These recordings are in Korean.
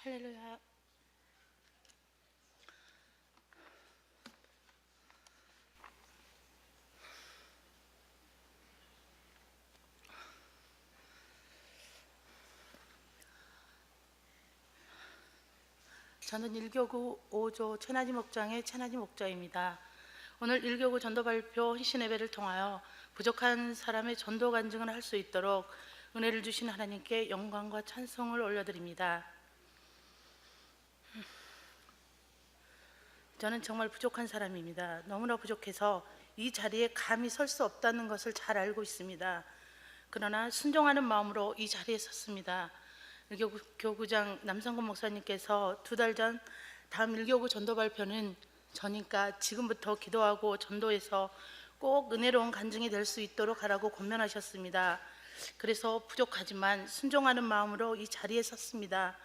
할렐루야. 저는 일교구 5조 천하지 목장의 천하지 목자입니다. 오늘 일교구 전도 발표 헌신 예배를 통하여 부족한 사람의 전도 간증을 할 수 있도록 은혜를 주신 하나님께 영광과 찬송을 올려드립니다. 저는 정말 부족한 사람입니다. 너무나 부족해서 이 자리에 감히 설 수 없다는 것을 잘 알고 있습니다. 그러나 순종하는 마음으로 이 자리에 섰습니다. 일교구 교구장 남성근 목사님께서 2달 전 다음 일교구 전도 발표는 저니까 지금부터 기도하고 전도해서 꼭 은혜로운 간증이 될 수 있도록 하라고 권면하셨습니다. 그래서 부족하지만 순종하는 마음으로 이 자리에 섰습니다.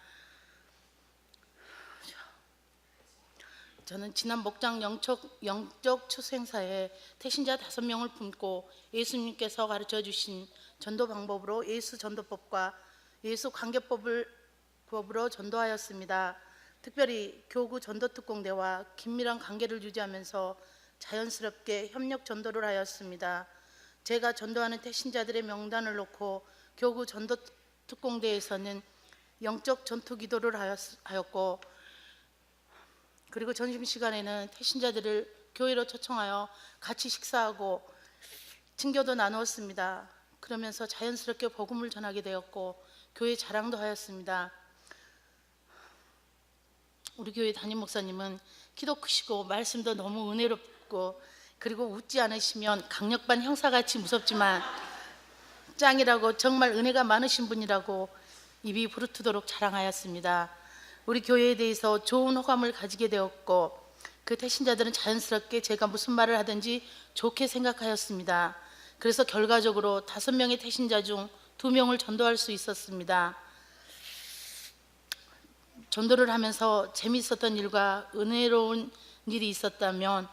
저는 지난 목장 영적 추수행사에 태신자 5명을 품고 예수님께서 가르쳐 주신 전도 방법으로 예수 전도법과 예수 관계법으로 전도하였습니다. 특별히 교구 전도특공대와 긴밀한 관계를 유지하면서 자연스럽게 협력 전도를 하였습니다. 제가 전도하는 태신자들의 명단을 놓고 교구 전도특공대에서는 영적 전투 기도를 하였고, 그리고 점심시간에는 태신자들을 교회로 초청하여 같이 식사하고 친교도 나누었습니다. 그러면서 자연스럽게 복음을 전하게 되었고 교회 자랑도 하였습니다. 우리 교회 담임 목사님은 키도 크시고 말씀도 너무 은혜롭고, 그리고 웃지 않으시면 강력반 형사같이 무섭지만 짱이라고, 정말 은혜가 많으신 분이라고 입이 부르트도록 자랑하였습니다. 우리 교회에 대해서 좋은 호감을 가지게 되었고, 그 태신자들은 자연스럽게 제가 무슨 말을 하든지 좋게 생각하였습니다. 그래서 결과적으로 5명의 태신자 중 2명을 전도할 수 있었습니다. 전도를 하면서 재미있었던 일과 은혜로운 일이 있었다면,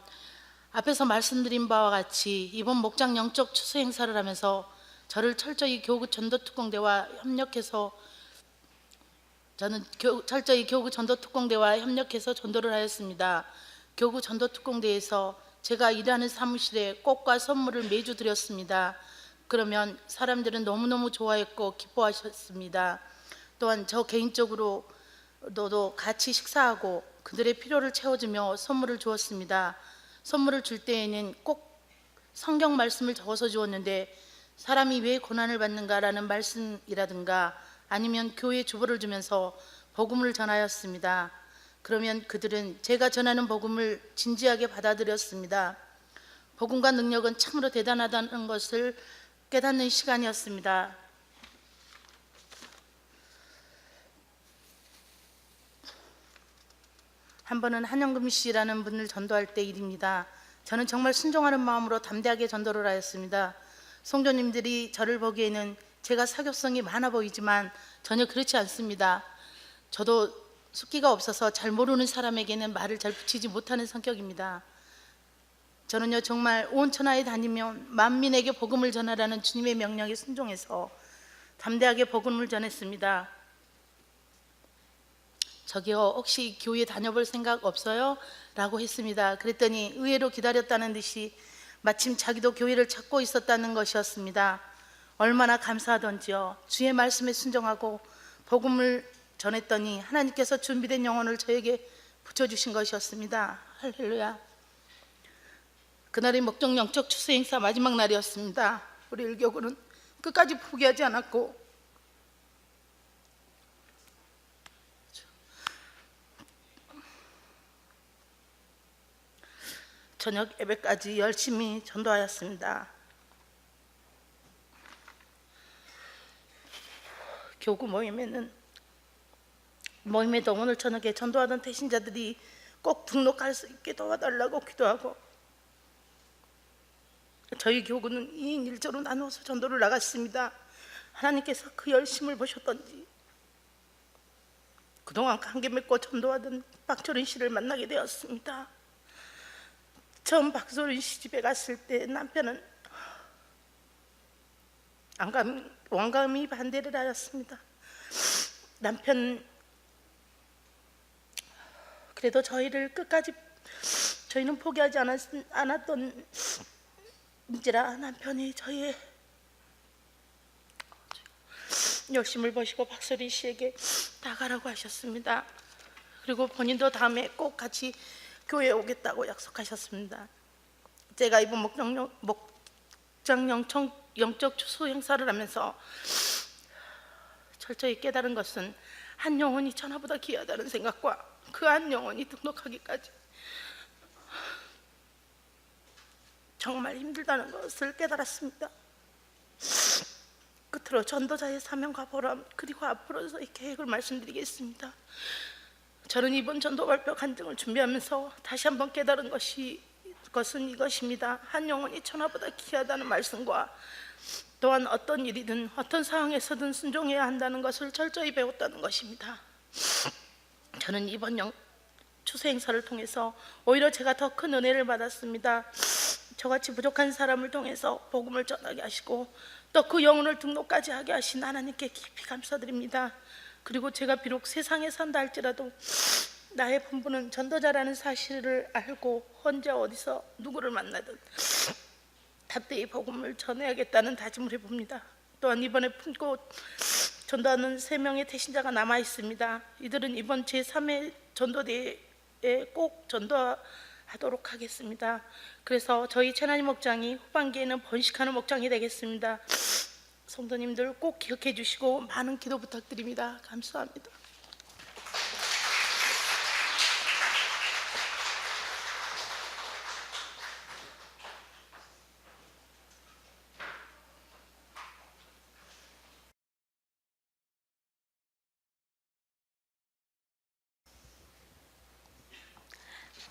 앞에서 말씀드린 바와 같이 이번 목장 영적 추수 행사를 하면서 저를 철저히 교구 전도특공대와 협력해서 교구 전도특공대와 협력해서 전도를 하였습니다. 교구 전도특공대에서 제가 일하는 사무실에 꽃과 선물을 매주 드렸습니다. 그러면 사람들은 너무너무 좋아했고 기뻐하셨습니다. 또한 저 개인적으로도 같이 식사하고 그들의 필요를 채워주며 선물을 주었습니다. 선물을 줄 때에는 꼭 성경 말씀을 적어서 주었는데, 사람이 왜 고난을 받는가라는 말씀이라든가 아니면 교회 주보를 주면서 복음을 전하였습니다. 그러면 그들은 제가 전하는 복음을 진지하게 받아들였습니다. 복음과 능력은 참으로 대단하다는 것을 깨닫는 시간이었습니다. 한 번은 한영금 씨라는 분을 전도할 때 일입니다. 저는 정말 순종하는 마음으로 담대하게 전도를 하였습니다. 성도님들이 저를 보기에는 제가 사교성이 많아 보이지만 전혀 그렇지 않습니다. 저도 숫기가 없어서 잘 모르는 사람에게는 말을 잘 붙이지 못하는 성격입니다. 저는요, 정말 온 천하에 다니면 만민에게 복음을 전하라는 주님의 명령에 순종해서 담대하게 복음을 전했습니다. 저기요, 혹시 교회 다녀볼 생각 없어요? 라고 했습니다. 그랬더니 의외로 기다렸다는 듯이 마침 자기도 교회를 찾고 있었다는 것이었습니다. 얼마나 감사하던지요. 주의 말씀에 순종하고 복음을 전했더니 하나님께서 준비된 영혼을 저에게 붙여주신 것이었습니다. 할렐루야. 그날이 목장 영적 추수 행사 마지막 날이었습니다. 우리 일교구는 끝까지 포기하지 않았고 저녁 예배까지 열심히 전도하였습니다. 교구 모임에도 오늘 저녁에 전도하던 태신자들이 꼭 등록할 수 있게 도와달라고 기도하고, 저희 교구는 2인 1조로 나누어서 전도를 나갔습니다. 하나님께서 그 열심을 보셨던지 그동안 관계 맺고 전도하던 박조린 씨를 만나게 되었습니다. 처음 박조린 씨 집에 갔을 때 남편은 완감히 반대를 하였습니다. 남편 그래도 저희는 포기하지 않았던 인지라 남편이 저희의 열심을 보시고 박소리 씨에게 나가라고 하셨습니다. 그리고 본인도 다음에 꼭 같이 교회에 오겠다고 약속하셨습니다. 제가 이번 목장 영적 추수 행사를 하면서 철저히 깨달은 것은 한 영혼이 천하보다 귀하다는 생각과 그 한 영혼이 등록하기까지 정말 힘들다는 것을 깨달았습니다. 끝으로 전도자의 사명과 보람 그리고 앞으로서의 계획을 말씀드리겠습니다. 저는 이번 전도 발표 간증을 준비하면서 다시 한번 깨달은 것은 이것입니다. 한 영혼이 천하보다 귀하다는 말씀과 또한 어떤 일이든 어떤 상황에서든 순종해야 한다는 것을 철저히 배웠다는 것입니다. 저는 이번 추수 행사를 통해서 오히려 제가 더 큰 은혜를 받았습니다. 저같이 부족한 사람을 통해서 복음을 전하게 하시고 또 그 영혼을 등록까지 하게 하신 하나님께 깊이 감사드립니다. 그리고 제가 비록 세상에 산다 할지라도 나의 본분은 전도자라는 사실을 알고 혼자 어디서 누구를 만나든 답대히 복음을 전해야겠다는 다짐을 해봅니다. 또한 이번에 품고 전도하는 3명의 태신자가 남아 있습니다. 이들은 이번 제3회 전도대회에 꼭 전도하도록 하겠습니다. 그래서 저희 최난희 목장이 후반기에는 번식하는 목장이 되겠습니다. 성도님들 꼭 기억해 주시고 많은 기도 부탁드립니다. 감사합니다.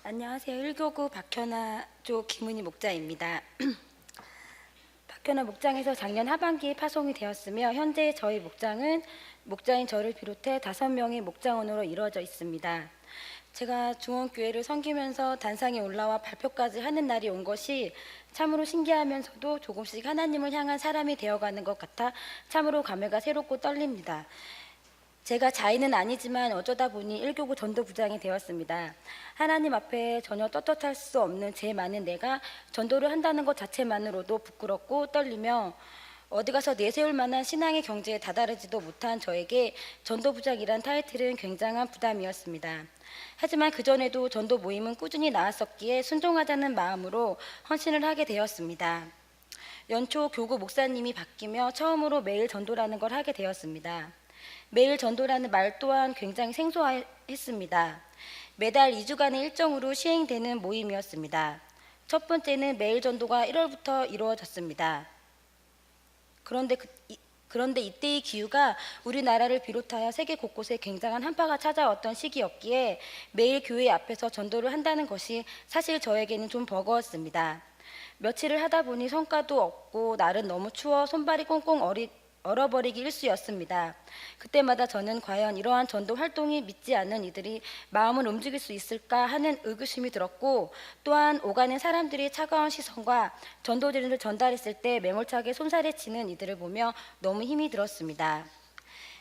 안녕하세요. 1교구 박현아조 김은희 목자입니다. 박현아 목장에서 작년 하반기에 파송이 되었으며 현재 저희 목장은 목자인 저를 비롯해 5명의 목장원으로 이루어져 있습니다. 제가 중원교회를 섬기면서 단상에 올라와 발표까지 하는 날이 온 것이 참으로 신기하면서도 조금씩 하나님을 향한 사람이 되어가는 것 같아 참으로 감회가 새롭고 떨립니다. 제가 자인은 아니지만 어쩌다 보니 1교구 전도부장이 되었습니다. 하나님 앞에 전혀 떳떳할 수 없는 제 많은 내가 전도를 한다는 것 자체만으로도 부끄럽고 떨리며 어디 가서 내세울 만한 신앙의 경지에 다다르지도 못한 저에게 전도부장이란 타이틀은 굉장한 부담이었습니다. 하지만 그전에도 전도 모임은 꾸준히 나왔었기에 순종하자는 마음으로 헌신을 하게 되었습니다. 연초 교구 목사님이 바뀌며 처음으로 매일 전도라는 걸 하게 되었습니다. 매일 전도라는 말 또한 굉장히 생소했습니다. 매달 2주간의 일정으로 시행되는 모임이었습니다. 첫 번째는 매일 전도가 1월부터 이루어졌습니다. 그런데 이때의 기후가 우리나라를 비롯하여 세계 곳곳에 굉장한 한파가 찾아왔던 시기였기에 매일 교회 앞에서 전도를 한다는 것이 사실 저에게는 좀 버거웠습니다. 며칠을 하다 보니 성과도 없고 날은 너무 추워 손발이 꽁꽁 얼어버리기 일쑤였습니다. 그때마다 저는 과연 이러한 전도 활동이 믿지 않는 이들이 마음을 움직일 수 있을까 하는 의구심이 들었고 또한 오가는 사람들의 차가운 시선과 전도지를 전달했을 때 매몰차게 손살에 치는 이들을 보며 너무 힘이 들었습니다.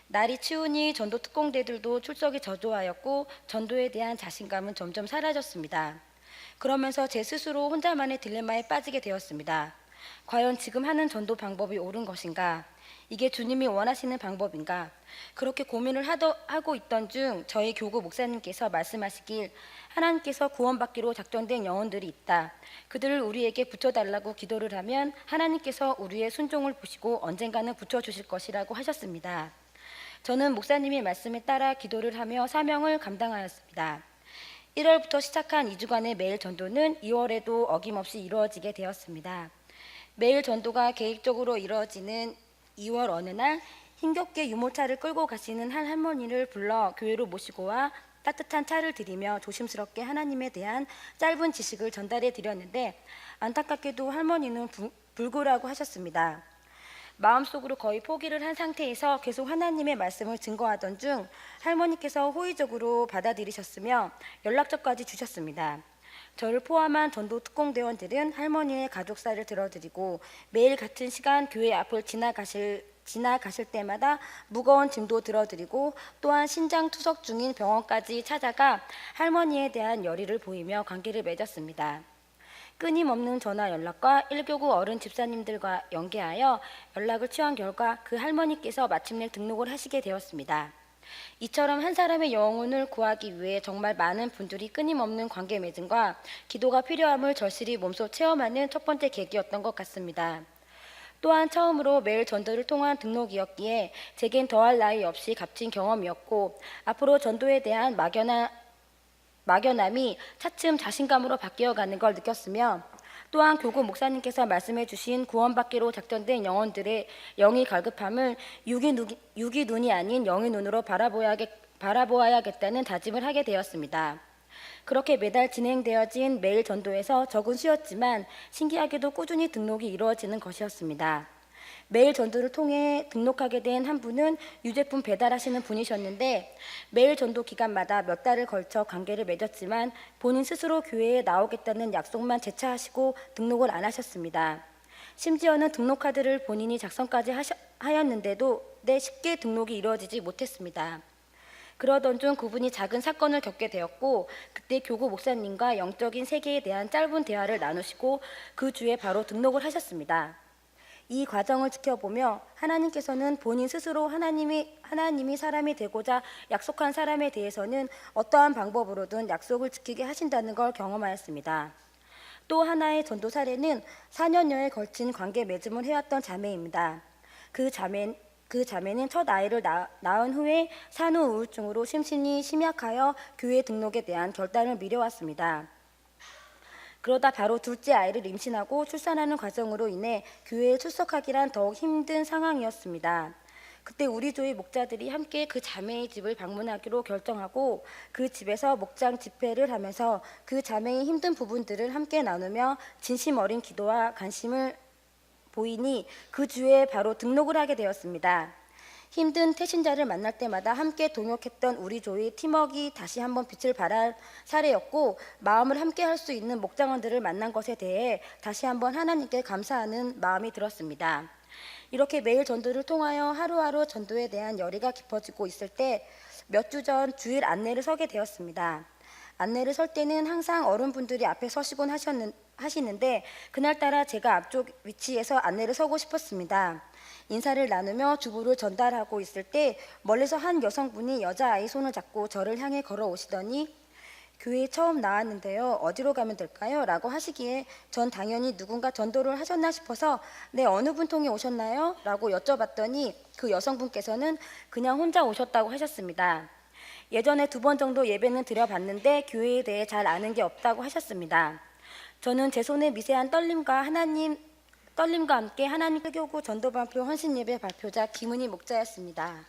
날이 추우니 전도 특공대들도 출석이 저조하였고 전도에 대한 자신감은 점점 사라졌습니다. 그러면서 제 스스로 혼자만의 딜레마에 빠지게 되었습니다. 과연 지금 하는 전도 방법이 옳은 것인가? 이게 주님이 원하시는 방법인가? 그렇게 고민을 하고 있던 중 저희 교구 목사님께서 말씀하시길 하나님께서 구원받기로 작정된 영혼들이 있다. 그들을 우리에게 붙여달라고 기도를 하면 하나님께서 우리의 순종을 보시고 언젠가는 붙여주실 것이라고 하셨습니다. 저는 목사님의 말씀에 따라 기도를 하며 사명을 감당하였습니다. 1월부터 시작한 2주간의 매일 전도는 2월에도 어김없이 이루어지게 되었습니다. 매일 전도가 계획적으로 이루어지는 2월 어느 날 힘겹게 유모차를 끌고 가시는 한 할머니를 불러 교회로 모시고 와 따뜻한 차를 드리며 조심스럽게 하나님에 대한 짧은 지식을 전달해 드렸는데 안타깝게도 할머니는 불구라고 하셨습니다. 마음속으로 거의 포기를 한 상태에서 계속 하나님의 말씀을 증거하던 중 할머니께서 호의적으로 받아들이셨으며 연락처까지 주셨습니다. 저를 포함한 전도 특공대원들은 할머니의 가족사를 들어드리고 매일 같은 시간 교회 앞을 지나가실 때마다 무거운 짐도 들어드리고 또한 신장 투석 중인 병원까지 찾아가 할머니에 대한 열의를 보이며 관계를 맺었습니다. 끊임없는 전화 연락과 1교구 어른 집사님들과 연계하여 연락을 취한 결과 그 할머니께서 마침내 등록을 하시게 되었습니다. 이처럼 한 사람의 영혼을 구하기 위해 정말 많은 분들이 끊임없는 관계 맺음과 기도가 필요함을 절실히 몸소 체험하는 첫 번째 계기였던 것 같습니다. 또한 처음으로 매일 전도를 통한 등록이었기에 제겐 더할 나위 없이 값진 경험이었고 앞으로 전도에 대한 막연함이 차츰 자신감으로 바뀌어가는 걸 느꼈으며 또한 교구 목사님께서 말씀해 주신 구원받기로 작전된 영혼들의 영이 갈급함을 육이 눈이 아닌 영의 눈으로 바라보아야겠다는 다짐을 하게 되었습니다. 그렇게 매달 진행되어진 매일 전도에서 적은 쉬었지만 신기하게도 꾸준히 등록이 이루어지는 것이었습니다. 매일 전도를 통해 등록하게 된 한 분은 유제품 배달하시는 분이셨는데 매일 전도 기간마다 몇 달을 걸쳐 관계를 맺었지만 본인 스스로 교회에 나오겠다는 약속만 재차하시고 등록을 안 하셨습니다. 심지어는 등록 카드를 본인이 작성까지 하였는데도 쉽게 등록이 이루어지지 못했습니다. 그러던 중 그분이 작은 사건을 겪게 되었고 그때 교구 목사님과 영적인 세계에 대한 짧은 대화를 나누시고 그 주에 바로 등록을 하셨습니다. 이 과정을 지켜보며 하나님께서는 본인 스스로 하나님이 사람이 되고자 약속한 사람에 대해서는 어떠한 방법으로든 약속을 지키게 하신다는 걸 경험하였습니다. 또 하나의 전도 사례는 4년여에 걸친 관계 맺음을 해왔던 자매입니다. 그 자매는 첫 아이를 낳은 후에 산후 우울증으로 심신이 심약하여 교회 등록에 대한 결단을 미뤄왔습니다. 그러다 바로 둘째 아이를 임신하고 출산하는 과정으로 인해 교회에 출석하기란 더욱 힘든 상황이었습니다. 그때 우리 교회 목자들이 함께 그 자매의 집을 방문하기로 결정하고 그 집에서 목장 집회를 하면서 그 자매의 힘든 부분들을 함께 나누며 진심 어린 기도와 관심을 보이니 그 주에 바로 등록을 하게 되었습니다. 힘든 태신자를 만날 때마다 함께 동역했던 우리 조의 팀워크가 다시 한번 빛을 발한 사례였고 마음을 함께 할 수 있는 목장원들을 만난 것에 대해 다시 한번 하나님께 감사하는 마음이 들었습니다. 이렇게 매일 전도를 통하여 하루하루 전도에 대한 열의가 깊어지고 있을 때 몇 주 전 주일 안내를 서게 되었습니다. 안내를 설 때는 항상 어른분들이 앞에 서시곤 하시는데 그날따라 제가 앞쪽 위치에서 안내를 서고 싶었습니다. 인사를 나누며 주부를 전달하고 있을 때 멀리서 한 여성분이 여자아이 손을 잡고 저를 향해 걸어오시더니 교회에 처음 나왔는데요. 어디로 가면 될까요? 라고 하시기에 전 당연히 누군가 전도를 하셨나 싶어서 네, 어느 분 통해 오셨나요? 라고 여쭤봤더니 그 여성분께서는 그냥 혼자 오셨다고 하셨습니다. 예전에 2번 정도 예배는 드려봤는데 교회에 대해 잘 아는 게 없다고 하셨습니다. 저는 제 손에 미세한 떨림과 함께 하나님 교구 전도반표 헌신예배 발표자 김은희 목자였습니다.